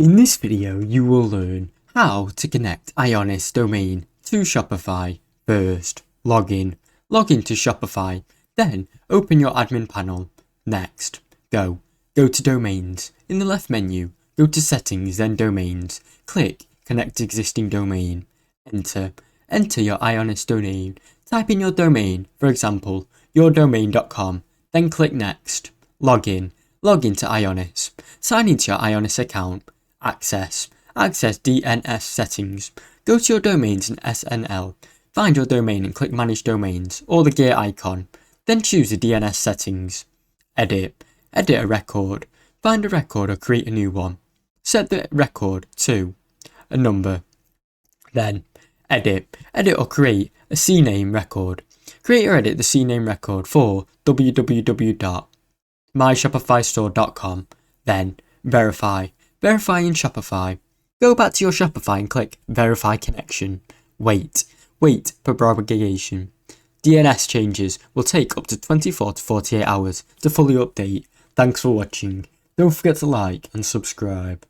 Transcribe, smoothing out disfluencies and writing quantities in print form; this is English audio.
In this video, you will learn how to connect IONOS domain to Shopify. First, log in to Shopify, then open your admin panel. Next, go to domains. In the left menu, go to settings, then domains. Click connect existing domain. Enter your IONOS domain. Type in your domain, for example, yourdomain.com, then click next. Log in to IONOS. Sign into your IONOS account. Access DNS settings. Go to your domains in SNL. Find your domain and click manage domains or the gear icon. Then choose the DNS settings. Edit a record. Find a record or create a new one. Set the record to a number. Then edit or create a CNAME record. Create or edit the CNAME record for www.myshopifystore.com. Then verify in Shopify. Go back to your Shopify and click Verify Connection. Wait for propagation. DNS changes will take up to 24 to 48 hours to fully update. Thanks for watching. Don't forget to like and subscribe.